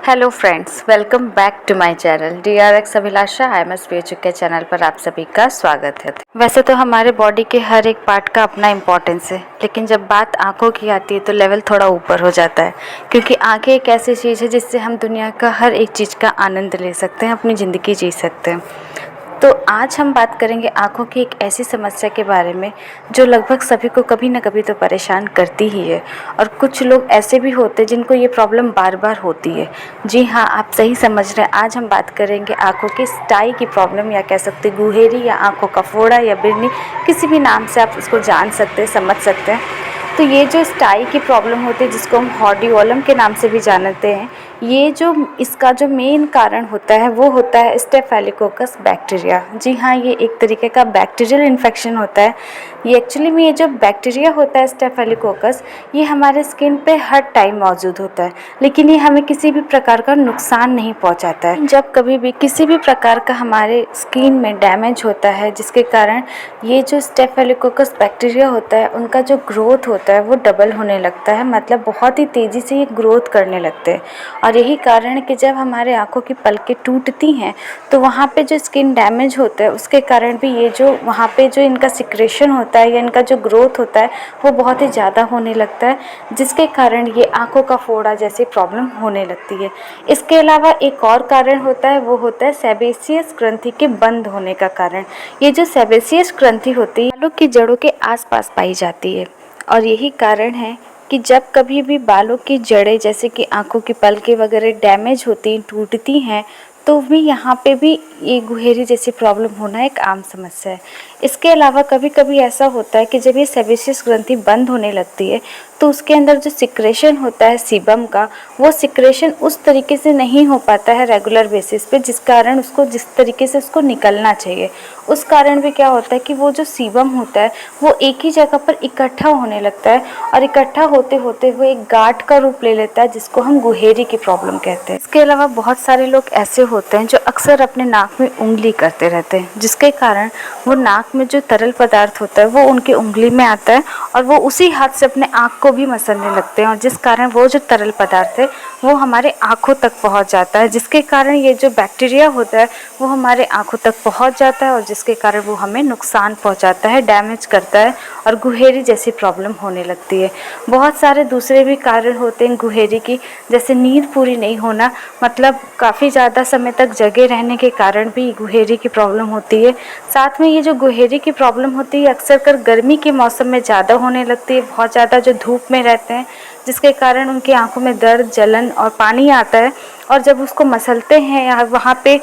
Hello friends, welcome back to my channel DRX Abhilasha IMS के channel पर आप सभी का स्वागत है। वैसे तो हमारे बॉडी के हर एक पार्ट का अपना इम्पोर्टेंस है, लेकिन जब बात आँखों की आती है तो लेवल थोड़ा ऊपर हो जाता है, क्योंकि आँखें एक ऐसी चीज़ है जिससे हम दुनिया का हर एक चीज़ का आनंद ले सकते हैं, अपनी ज़िंदगी जी सकते हैं। तो आज हम बात करेंगे आँखों की एक ऐसी समस्या के बारे में जो लगभग सभी को कभी ना कभी तो परेशान करती ही है, और कुछ लोग ऐसे भी होते हैं जिनको ये प्रॉब्लम बार बार होती है। जी हाँ, आप सही समझ रहे हैं। आज हम बात करेंगे आँखों की स्टाई की प्रॉब्लम, या कह सकते हैं गुहेरी, या आँखों का फोड़ा, या बिरनी, किसी भी नाम से आप इसको जान सकते हैं, समझ सकते हैं। तो ये जो स्टाई की प्रॉब्लम होती है, जिसको हम हॉर्डियोलम के नाम से भी जानते हैं, ये जो इसका जो मेन कारण होता है वो होता है स्टेफिलोकोकस बैक्टीरिया। जी हाँ, ये एक तरीके का बैक्टीरियल इन्फेक्शन होता है। ये एक्चुअली में ये जो बैक्टीरिया होता है स्टेफिलोकोकस, ये हमारे स्किन पे हर टाइम मौजूद होता है, लेकिन ये हमें किसी भी प्रकार का नुकसान नहीं पहुंचाता है। जब कभी भी किसी भी प्रकार का हमारे स्किन में डैमेज होता है, जिसके कारण ये जो स्टेफिलोकोकस बैक्टीरिया होता है, उनका जो ग्रोथ होता है वो डबल होने लगता है, मतलब बहुत ही तेज़ी से ये ग्रोथ करने लगते हैं। और यही कारण है कि जब हमारे आँखों की पलकें टूटती हैं तो वहाँ पे जो स्किन डैमेज होता है उसके कारण भी ये जो वहाँ पे जो इनका सिक्रेशन होता है या इनका जो ग्रोथ होता है वो बहुत ही ज़्यादा होने लगता है, जिसके कारण ये आँखों का फोड़ा जैसी प्रॉब्लम होने लगती है। इसके अलावा एक और कारण होता है, वो होता है सेबेसियस ग्रंथि के बंद होने का कारण। ये जो सेबेसियस ग्रंथि होती है बालों की जड़ों के आसपास पाई जाती है, और यही कारण है कि जब कभी भी बालों की जड़ें जैसे कि आँखों की पलकें वगैरह डैमेज होती टूटती हैं, तो भी यहाँ पे भी ये गुहेरी जैसी प्रॉब्लम होना एक आम समस्या है। इसके अलावा कभी कभी ऐसा होता है कि जब ये सेबेसियस ग्रंथि बंद होने लगती है तो उसके अंदर जो सिक्रेशन होता है सीबम का, वो सिक्रेशन उस तरीके से नहीं हो पाता है रेगुलर बेसिस पे, जिस कारण उसको जिस तरीके से उसको निकलना चाहिए, उस कारण भी क्या होता है कि वो जो सीबम होता है वो एक ही जगह पर इकट्ठा होने लगता है, और इकट्ठा होते होते हुए एक गांठ का रूप ले लेता है, जिसको हम गुहेरी की प्रॉब्लम कहते हैं। इसके अलावा बहुत सारे लोग ऐसे होते हैं जो अक्सर अपने नाक में उंगली करते रहते हैं, जिसके कारण वो नाक में जो तरल पदार्थ होता है वो उनकी उंगली में आता है, और वो उसी हाथ से अपने आँख को भी मसलने लगते हैं, और जिस कारण वो जो तरल पदार्थ है वो हमारे आँखों तक पहुँच जाता है, जिसके कारण ये जो बैक्टीरिया होता है वो हमारे आँखों तक पहुँच जाता है, और जिसके कारण वो हमें नुकसान पहुँचाता है, डैमेज करता है, और गुहेरी जैसी प्रॉब्लम होने लगती है। बहुत सारे दूसरे भी कारण होते हैं गुहेरी की, जैसे नींद पूरी नहीं होना, मतलब काफ़ी ज़्यादा समय तक जगे रहने के कारण भी गुहेरी की प्रॉब्लम होती है। साथ में ये जो गुहेरी की प्रॉब्लम होती है अक्सर कर गर्मी के मौसम में ज़्यादा होने लगती है, बहुत ज़्यादा जो धूप में रहते हैं, जिसके कारण उनकी आंखों में दर्द, जलन और पानी आता है, और जब उसको मसलते हैं या वहाँ पे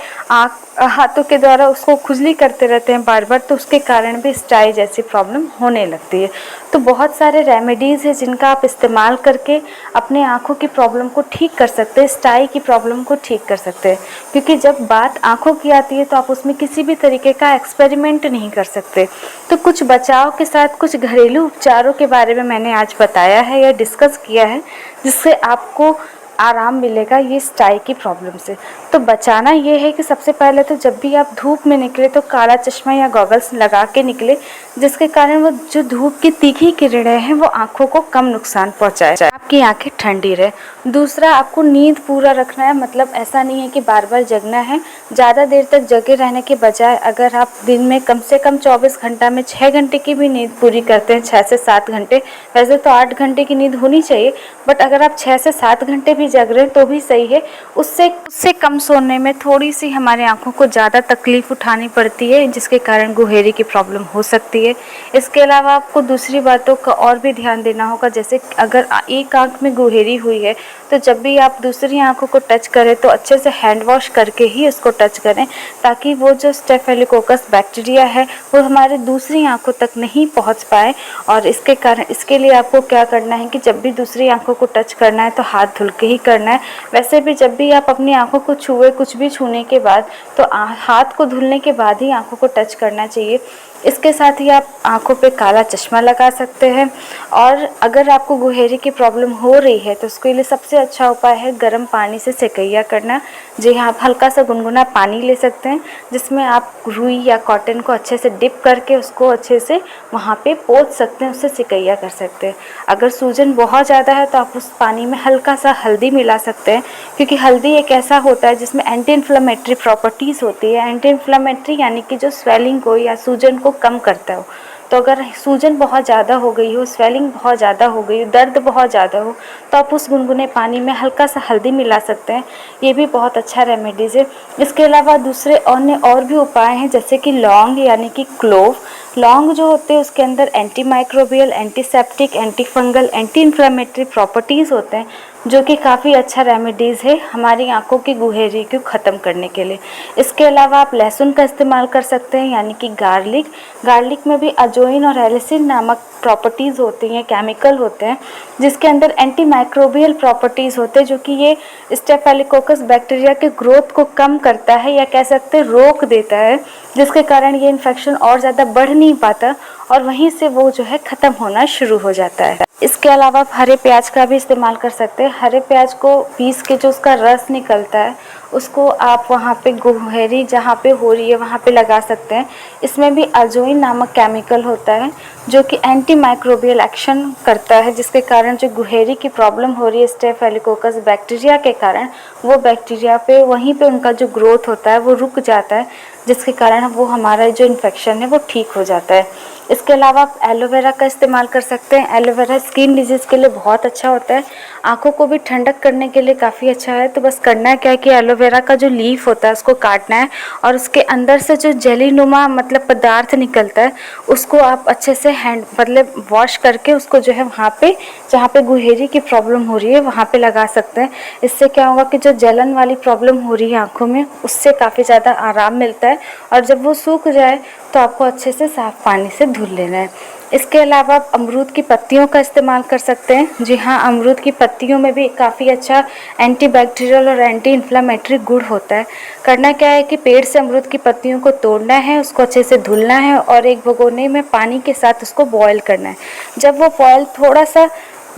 हाथों के द्वारा उसको खुजली करते रहते हैं बार बार, तो उसके कारण भी स्टाई जैसी प्रॉब्लम होने लगती है। तो बहुत सारे रेमेडीज़ हैं जिनका आप इस्तेमाल करके अपने आँखों की प्रॉब्लम को ठीक कर सकते हैं, स्टाई की प्रॉब्लम को ठीक कर सकते हैं, क्योंकि जब बात आँखों की आती है तो आप उसमें किसी भी तरीके का एक्सपेरिमेंट नहीं कर सकते। तो कुछ बचाव के साथ कुछ घरेलू उपचारों के बारे में मैंने आज बताया है या डिस्कस किया है, जिससे आपको आराम मिलेगा ये स्टाई की प्रॉब्लम से। तो बचाना ये है कि सबसे पहले तो जब भी आप धूप में निकले तो काला चश्मा या गॉगल्स लगा के निकले, जिसके कारण वो जो धूप की तीखी किरणें हैं वो आंखों को कम नुकसान पहुंचाए, आपकी आंखें ठंडी रहे। दूसरा, आपको नींद पूरा रखना है, मतलब ऐसा नहीं है कि बार बार जगना है। ज़्यादा देर तक जगे रहने के बजाय अगर आप दिन में कम से कम 24 घंटा में 6 घंटे की भी नींद पूरी करते हैं, 6 से 7 घंटे, वैसे तो 8 घंटे की नींद होनी चाहिए, बट अगर आप 6 से 7 घंटे भी जग रहे हैं तो भी सही है। उससे कम सोने में थोड़ी सी हमारे आंखों को ज़्यादा तकलीफ उठानी पड़ती है, जिसके कारण गुहेरी की प्रॉब्लम हो सकती है। इसके अलावा आपको दूसरी बातों का और भी ध्यान देना होगा, जैसे अगर एक आंख में गुहेरी हुई है तो जब भी आप दूसरी आंखों को टच करें तो अच्छे से हैंड वॉश करके ही उसको टच करें, ताकि वो जो स्टेफिलोकोकस बैक्टीरिया है वो हमारे दूसरी आंखों तक नहीं पहुंच पाए। और इसके लिए आपको क्या करना है कि जब भी दूसरी आंखों को टच करना है तो हाथ धुल के ही करना है। वैसे भी जब भी आप अपनी आंखों को छुए, कुछ भी छूने के बाद, तो हाथ को धुलने के बाद ही आंखों को टच करना चाहिए। इसके साथ ही आप आंखों पे काला चश्मा लगा सकते हैं। और अगर आपको गुहेरी की प्रॉब्लम हो रही है तो उसके लिए सबसे अच्छा उपाय है गर्म पानी से सेकैया करना। जी हाँ, आप हल्का सा गुनगुना पानी ले सकते हैं जिसमें आप रुई या कॉटन को अच्छे से डिप करके उसको अच्छे से वहाँ पे पोंछ सकते हैं, उससे सेकैया कर सकते हैं। अगर सूजन बहुत ज़्यादा है तो आप उस पानी में हल्का सा हल्दी मिला सकते हैं, क्योंकि हल्दी एक ऐसा होता है जिसमें एंटी इन्फ्लेमेटरी प्रॉपर्टीज़ होती है। एंटी इन्फ्लेमेटरी यानी कि जो स्वेलिंग को या सूजन को कम करता हो। तो अगर सूजन बहुत ज़्यादा हो गई हो, स्वेलिंग बहुत ज़्यादा हो गई हो, दर्द बहुत ज़्यादा हो, तो आप उस गुनगुने पानी में हल्का सा हल्दी मिला सकते हैं। ये भी बहुत अच्छा रेमेडीज़ है। इसके अलावा दूसरे अन्य और भी उपाय हैं, जैसे कि लौंग यानी कि क्लोव। लौंग जो होते हैं उसके अंदर anti microbial, antiseptic, anti fungal, anti inflammatory properties होते हैं, जो कि काफ़ी अच्छा रेमेडीज़ है हमारी आँखों की गुहेरी को ख़त्म करने के लिए। इसके अलावा आप लहसुन का इस्तेमाल कर सकते हैं, यानी कि गार्लिक में भी अजोइन और एलिसिन नामक प्रॉपर्टीज़ होती हैं, केमिकल होते हैं, जिसके अंदर एंटी माइक्रोबियल प्रॉपर्टीज़ होते हैं, जो कि ये स्टेफिलोकोकस बैक्टीरिया के ग्रोथ को कम करता है, या कह सकते हैं रोक देता है, जिसके कारण ये इन्फेक्शन और ज़्यादा बढ़ नहीं पाता और वहीं से वो जो है ख़त्म होना शुरू हो जाता है। इसके अलावा आप हरे प्याज का भी इस्तेमाल कर सकते हैं। हरे प्याज को पीस के जो उसका रस निकलता है उसको आप वहाँ पे गुहेरी जहाँ पे हो रही है वहाँ पे लगा सकते हैं। इसमें भी अजोइन नामक केमिकल होता है जो कि एंटी माइक्रोबियल एक्शन करता है, जिसके कारण जो गुहेरी की प्रॉब्लम हो रही है स्टेफिलोकोकस बैक्टीरिया के कारण, वो बैक्टीरिया पे वहीं पे उनका जो ग्रोथ होता है वो रुक जाता है, जिसके कारण वो हमारा जो इन्फेक्शन है वो ठीक हो जाता है। इसके अलावा आप एलोवेरा का इस्तेमाल कर सकते हैं। एलोवेरा स्किन डिजीज़ के लिए बहुत अच्छा होता है, आँखों को भी ठंडक करने के लिए काफ़ी अच्छा है। तो बस करना क्या है कि एलोवेरा का जो लीफ होता है उसको काटना है और उसके अंदर से जो जेलीनुमा मतलब पदार्थ निकलता है उसको आप अच्छे से मतलब वॉश करके उसको जो है वहाँ पे जहाँ पे गुहेरी की प्रॉब्लम हो रही है वहाँ पे लगा सकते हैं। इससे क्या होगा कि जो जलन वाली प्रॉब्लम हो रही है आँखों में उससे काफ़ी ज़्यादा आराम मिलता है, और जब वो सूख जाए तो आपको अच्छे से साफ़ पानी से धुल लेना है। इसके अलावा आप अमरूद की पत्तियों का इस्तेमाल कर सकते हैं। जी हाँ, अमरूद की पत्तियों में भी काफ़ी अच्छा एंटीबैक्टीरियल और एंटी इन्फ्लेमेटरी गुण होता है। करना क्या है कि पेड़ से अमरूद की पत्तियों को तोड़ना है, उसको अच्छे से धुलना है और एक भगोने में पानी के साथ उसको बॉयल करना है। जब वो बॉयल थोड़ा सा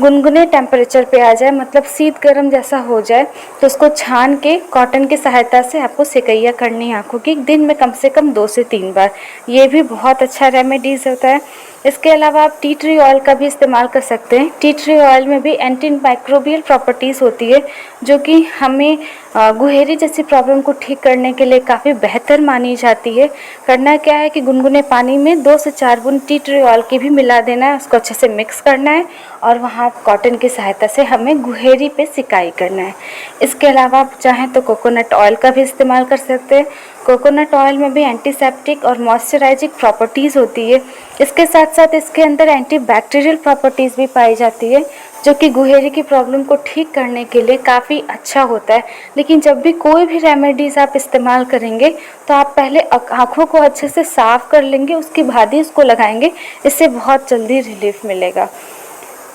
गुनगुने टेम्परेचर पे आ जाए, मतलब शीत गर्म जैसा हो जाए, तो उसको छान के कॉटन की सहायता से आपको सेकैया करनी है आँखों की, दिन में कम से कम 2 से 3 बार। ये भी बहुत अच्छा रेमेडीज़ होता है। इसके अलावा आप टी ट्री ऑयल का भी इस्तेमाल कर सकते हैं। टी ट्री ऑयल में भी एंटी माइक्रोबियल प्रॉपर्टीज़ होती है, जो कि हमें गुहेरी जैसी प्रॉब्लम को ठीक करने के लिए काफ़ी बेहतर मानी जाती है। करना क्या है कि गुनगुने पानी में 2 से 4 बूंद टी ट्री ऑयल की भी मिला देना है, उसको अच्छे से मिक्स करना है और वहाँ कॉटन की सहायता से हमें गुहेरी पे सिकाई करना है। इसके अलावा आप चाहें तो कोकोनट ऑयल का भी इस्तेमाल कर सकते हैं। कोकोनट ऑयल में भी एंटीसेप्टिक और मॉइस्चराइजिंग प्रॉपर्टीज़ होती है। इसके साथ साथ इसके अंदर एंटीबैक्टीरियल प्रॉपर्टीज़ भी पाई जाती है, जो कि गुहेरी की प्रॉब्लम को ठीक करने के लिए काफ़ी अच्छा होता है। लेकिन जब भी कोई भी रेमेडीज़ आप इस्तेमाल करेंगे तो आप पहले आँखों को अच्छे से साफ़ कर लेंगे, उसके बाद ही इसको लगाएंगे। इससे बहुत जल्दी रिलीफ मिलेगा।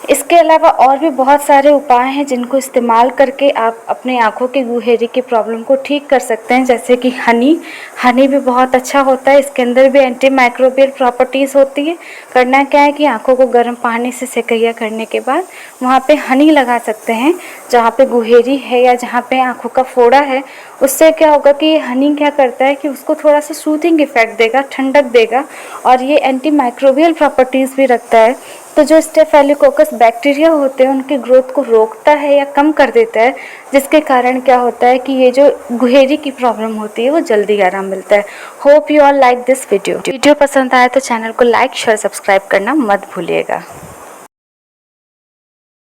इसके अलावा और भी बहुत सारे उपाय हैं जिनको इस्तेमाल करके आप अपने आँखों की गुहेरी की प्रॉब्लम को ठीक कर सकते हैं, जैसे कि हनी भी बहुत अच्छा होता है। इसके अंदर भी एंटी माइक्रोबियल प्रॉपर्टीज़ होती है। करना क्या है कि आँखों को गर्म पानी से सेकैया करने के बाद वहाँ पे हनी लगा सकते हैं जहाँ पे गुहेरी है या जहाँ पे आँखों का फोड़ा है। उससे क्या होगा कि ये हनी क्या करता है कि उसको थोड़ा सा सूथिंग इफेक्ट देगा, ठंडक देगा, और ये एंटी माइक्रोबियल प्रॉपर्टीज़ भी रखता है। तो जो स्टेफिलोकोकस बैक्टीरिया होते हैं उनकी ग्रोथ को रोकता है या कम कर देता है, जिसके कारण क्या होता है कि ये जो गुहेरी की प्रॉब्लम होती है वो जल्दी आराम मिलता है। Hope you all like this video पसंद आया तो चैनल को लाइक शेयर सब्सक्राइब करना मत भूलिएगा।